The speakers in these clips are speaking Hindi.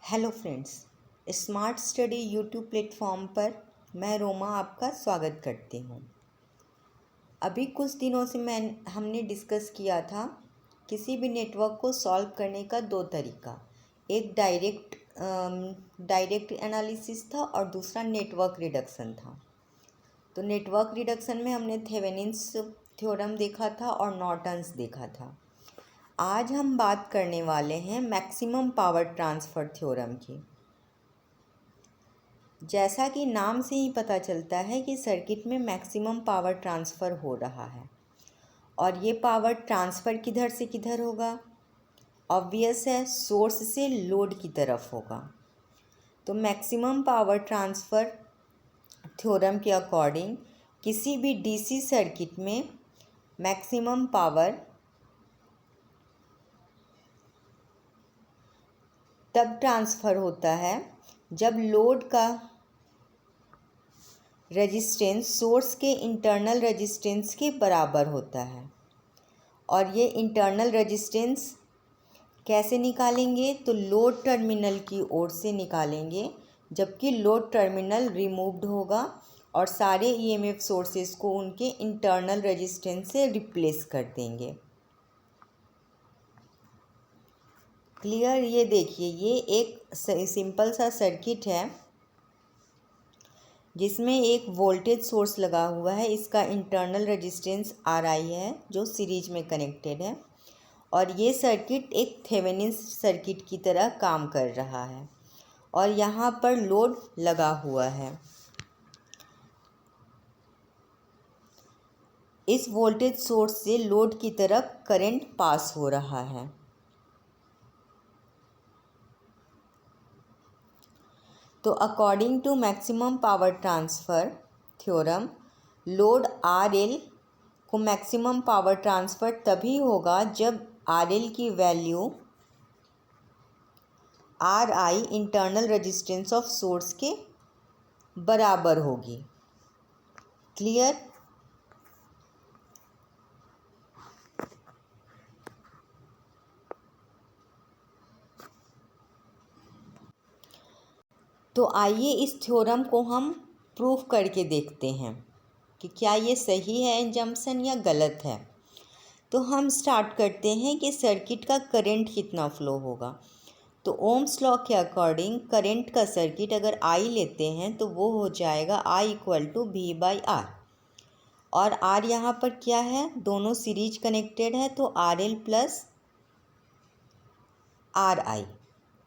Hello friends, smart study YouTube platform पर मैं रोमा आपका स्वागत करती हूँ। अभी कुछ दिनों से हमने डिस्कस किया था किसी भी नेटवर्क को सॉल्व करने का दो तरीका। एक डायरेक्ट एनालिसिस था और दूसरा नेटवर्क रिडक्शन था। तो नेटवर्क रिडक्शन में हमने थेवेनिन्स थ्योरम देखा था और नॉर्टन्स देखा था। आज हम बात करने वाले हैं मैक्सिमम पावर ट्रांसफ़र थ्योरम की। जैसा कि नाम से ही पता चलता है कि सर्किट में मैक्सिमम पावर ट्रांसफ़र हो रहा है और ये पावर ट्रांसफ़र किधर से किधर होगा। ऑब्वियस है, सोर्स से लोड की तरफ होगा। तो मैक्सिमम पावर ट्रांसफ़र थ्योरम के अकॉर्डिंग किसी भी डीसी सर्किट में मैक्सिमम पावर तब ट्रांसफ़र होता है जब लोड का रेजिस्टेंस सोर्स के इंटरनल रेजिस्टेंस के बराबर होता है। और ये इंटरनल रेजिस्टेंस कैसे निकालेंगे? तो लोड टर्मिनल की ओर से निकालेंगे, जबकि लोड टर्मिनल रिमूव्ड होगा और सारे ईएमएफ सोर्सेस को उनके इंटरनल रेजिस्टेंस से रिप्लेस कर देंगे। क्लियर? ये देखिए, ये एक सिंपल सा सर्किट है जिसमें एक वोल्टेज सोर्स लगा हुआ है। इसका इंटरनल रेजिस्टेंस RI है जो सीरीज में कनेक्टेड है और ये सर्किट एक थेवेनिन्स सर्किट की तरह काम कर रहा है और यहाँ पर लोड लगा हुआ है। इस वोल्टेज सोर्स से लोड की तरफ करंट पास हो रहा है। तो according to maximum power transfer theorem, load RL को मैक्सिमम पावर ट्रांसफ़र तभी होगा जब RL की value RI internal resistance of source के बराबर होगी। क्लियर? तो आइए इस थ्योरम को हम प्रूफ करके देखते हैं कि क्या ये सही है एजम्पशन या गलत है। तो हम स्टार्ट करते हैं कि सर्किट का करंट कितना फ्लो होगा। तो ओम्स लॉ के अकॉर्डिंग करंट का सर्किट अगर I लेते हैं तो वो हो जाएगा I = V/R। और R यहाँ पर क्या है? दोनों सीरीज कनेक्टेड है तो RL + RI।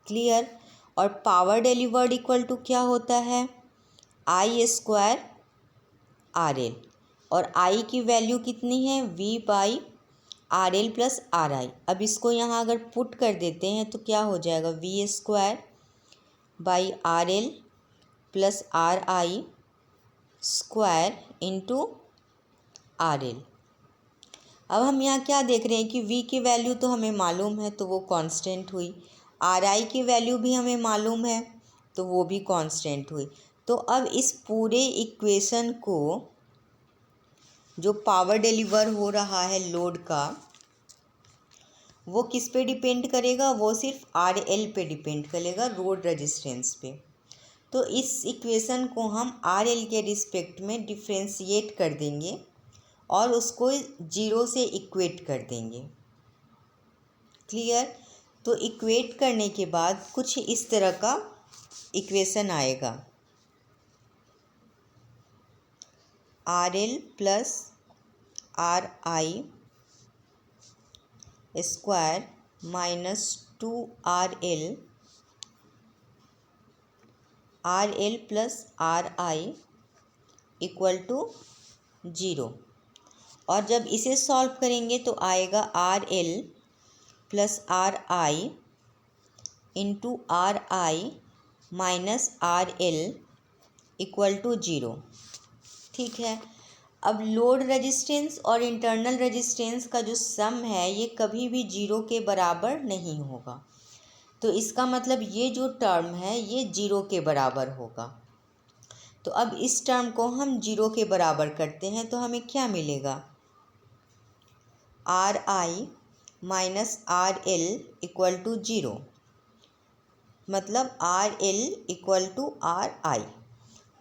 क्लियर? और पावर डिलीवर्ड इक्वल टू क्या होता है? I² RL। और I की वैल्यू कितनी है? V/RL + RI। अब इसको यहाँ अगर पुट कर देते हैं तो क्या हो जाएगा? V² RL + RI² × RL। अब हम यहाँ क्या देख रहे हैं कि V की वैल्यू तो हमें मालूम है तो वो कांस्टेंट हुई, RI की वैल्यू भी हमें मालूम है तो वो भी कांस्टेंट हुई। तो अब इस पूरे इक्वेशन को जो पावर डिलीवर हो रहा है लोड का, वो किस पे डिपेंड करेगा? वो सिर्फ RL पे डिपेंड करेगा, रोड रेजिस्टेंस पे। तो इस इक्वेशन को हम RL के रिस्पेक्ट में डिफ्रेंशिएट कर देंगे और उसको 0 से इक्वेट कर देंगे। क्लियर? तो इक्वेट करने के बाद कुछ इस तरह का इक्वेशन आएगा, RL + RI² - 2RL + RI = 0। और जब इसे सॉल्व करेंगे तो आएगा RL + RI × RI - RL = 0। ठीक है। अब लोड रेजिस्टेंस और इंटरनल रेजिस्टेंस का जो सम है ये कभी भी 0 के बराबर नहीं होगा। तो इसका मतलब ये जो टर्म है ये 0 के बराबर होगा। तो अब इस टर्म को हम 0 के बराबर करते हैं तो हमें क्या मिलेगा? RI - RL = 0। मतलब R L equal to R I.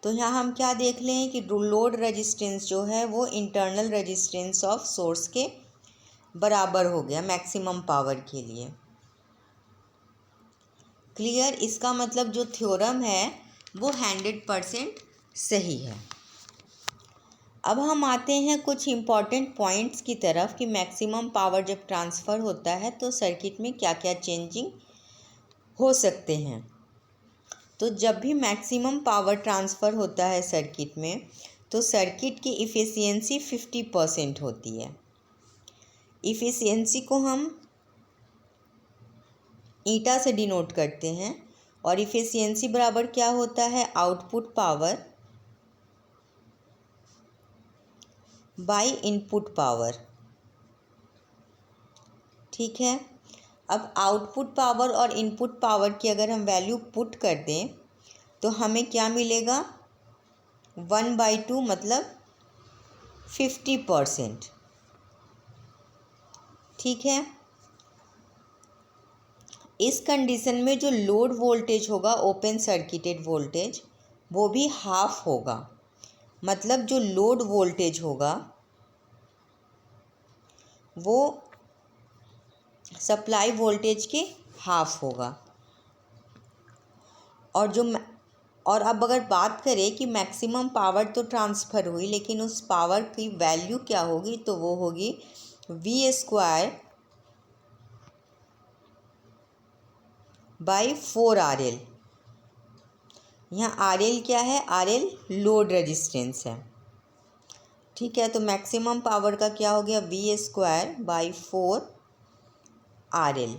तो यहाँ हम क्या देख लें कि लोड रेजिस्टेंस जो है वो इंटरनल रेजिस्टेंस ऑफ सोर्स के बराबर हो गया मैक्सिमम पावर के लिए। क्लियर? इसका मतलब जो थ्योरम है वो 100% सही है। अब हम आते हैं कुछ इम्पॉर्टेंट पॉइंट्स की तरफ कि मैक्सिमम पावर जब ट्रांसफ़र होता है तो सर्किट में क्या क्या चेंजिंग हो सकते हैं। तो जब भी मैक्सिमम पावर ट्रांसफ़र होता है सर्किट में तो सर्किट की इफ़िशियंसी 50% होती है। इफ़िशियंसी को हम ईटा से डिनोट करते हैं और इफ़िशियंसी बराबर क्या होता है, output power by input power. ठीक है। अब आउटपुट पावर और इनपुट पावर की अगर हम वैल्यू पुट कर दें तो हमें क्या मिलेगा, 1/2 मतलब 50%। ठीक है। इस कंडीशन में जो लोड वोल्टेज होगा, ओपन सर्किटेड वोल्टेज, वो भी हाफ होगा। मतलब जो लोड वोल्टेज होगा वो सप्लाई वोल्टेज के हाफ होगा। और अब अगर बात करें कि मैक्सिमम पावर तो ट्रांसफ़र हुई लेकिन उस पावर की वैल्यू क्या होगी, तो वो होगी V² बाई 4RL। यहाँ RL क्या है, RL लोड रेजिस्टेंस है। ठीक है। तो मैक्सिमम पावर का क्या हो गया, V² बाई 4RL।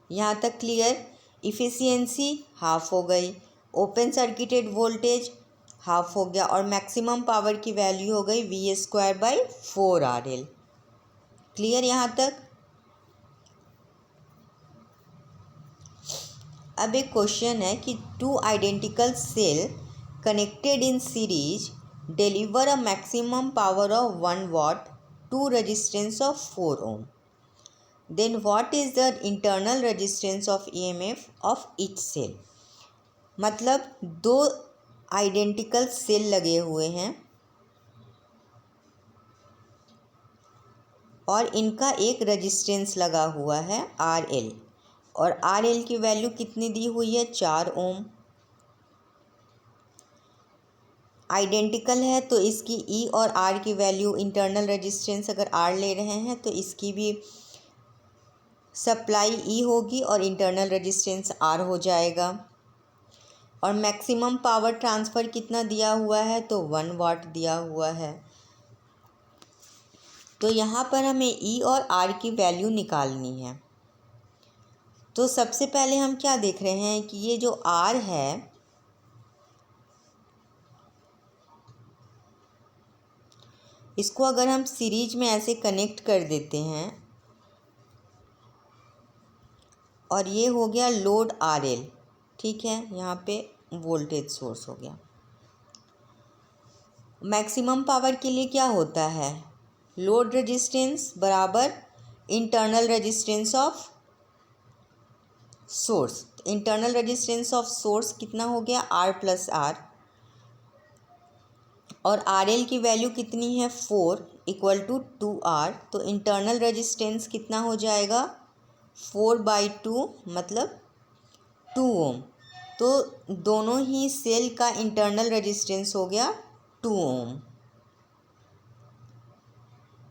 यहाँ तक क्लियर? इफ़िशियंसी हाफ हो गई, ओपन सर्किटेड वोल्टेज हाफ हो गया और मैक्सिमम पावर की वैल्यू हो गई V² बाई 4RL। क्लियर यहाँ तक? अब एक क्वेश्चन है कि two identical cell connected in series deliver a maximum power of 1 watt to resistance of 4 ohm। Then what is the internal resistance of EMF of each cell. मतलब दो आइडेंटिकल सेल लगे हुए हैं और इनका एक रेजिस्टेंस लगा हुआ है RL, और RL की वैल्यू कितनी दी हुई है, 4 ओम। आइडेंटिकल है तो इसकी E और R की वैल्यू, इंटरनल रेजिस्टेंस अगर R ले रहे हैं तो इसकी भी सप्लाई E होगी और इंटरनल रेजिस्टेंस R हो जाएगा। और मैक्सिमम पावर ट्रांसफ़र कितना दिया हुआ है, तो 1 वाट दिया हुआ है। तो यहाँ पर हमें E और R की वैल्यू निकालनी है। तो सबसे पहले हम क्या देख रहे हैं कि ये जो R है इसको अगर हम सीरीज में ऐसे कनेक्ट कर देते हैं और ये हो गया लोड RL। ठीक है। यहाँ पे वोल्टेज सोर्स हो गया। मैक्सिमम पावर के लिए क्या होता है, लोड रेजिस्टेंस बराबर internal resistance of source. Internal resistance of source कितना हो गया, R+R, और RL की वैल्यू कितनी है, 4 इक्वल टू 2R। तो इंटरनल रेजिस्टेंस कितना हो जाएगा, 4/2 मतलब 2 ओम। तो दोनों ही सेल का इंटरनल रेजिस्टेंस हो गया 2 ओम।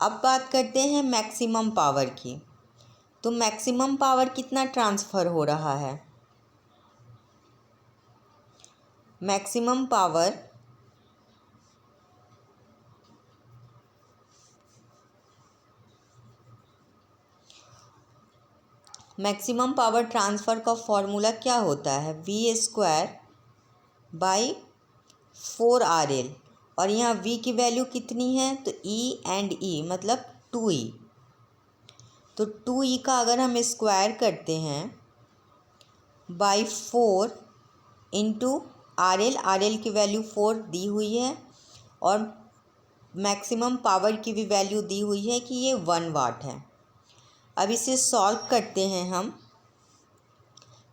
अब बात करते हैं मैक्सिमम पावर की। तो मैक्सिमम पावर कितना ट्रांसफ़र हो रहा है, मैक्सिमम पावर ट्रांसफ़र का फॉर्मूला क्या होता है, V² बाई 4RL। और यहाँ V की वैल्यू कितनी है, तो E एंड E मतलब 2E। तो 2E का अगर हम स्क्वायर करते हैं बाई 4 इंटू RL की वैल्यू 4 दी हुई है और मैक्सिमम पावर की भी वैल्यू दी हुई है कि ये 1 वाट है। अब इसे सॉल्व करते हैं हम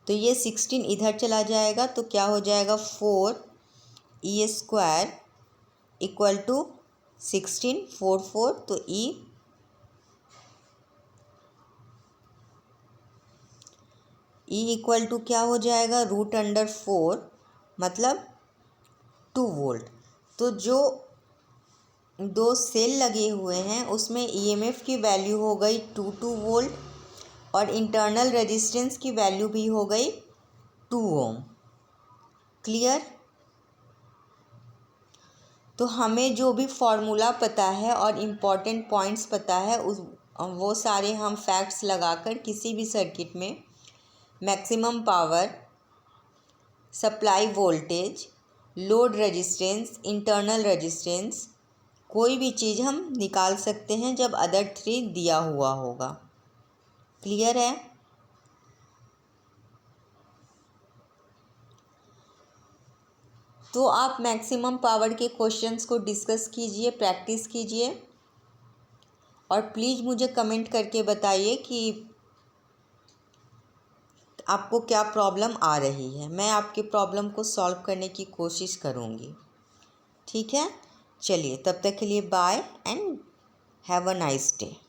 तो ये 16 इधर चला जाएगा तो क्या हो जाएगा 4e² इक्वल टू 16 4 4 तो e इक्वल टू क्या हो जाएगा √4 मतलब 2 वोल्ट। तो जो दो सेल लगे हुए हैं उसमें ईएमएफ की वैल्यू हो गई 2 वोल्ट और इंटरनल रेजिस्टेंस की वैल्यू भी हो गई 2 ओम। क्लियर? तो हमें जो भी फॉर्मूला पता है और इम्पॉर्टेंट पॉइंट्स पता है वो सारे हम फैक्ट्स लगाकर किसी भी सर्किट में maximum power, supply voltage, load resistance, internal resistance कोई भी चीज़ हम निकाल सकते हैं जब अदर 3 दिया हुआ होगा। क्लियर है? तो आप मैक्सिमम पावर के क्वेश्चंस को डिस्कस कीजिए, प्रैक्टिस कीजिए और प्लीज़ मुझे कमेंट करके बताइए कि आपको क्या प्रॉब्लम आ रही है। मैं आपके प्रॉब्लम को सॉल्व करने की कोशिश करूँगी। ठीक है? चलिए, तब तक के लिए bye and have a nice day.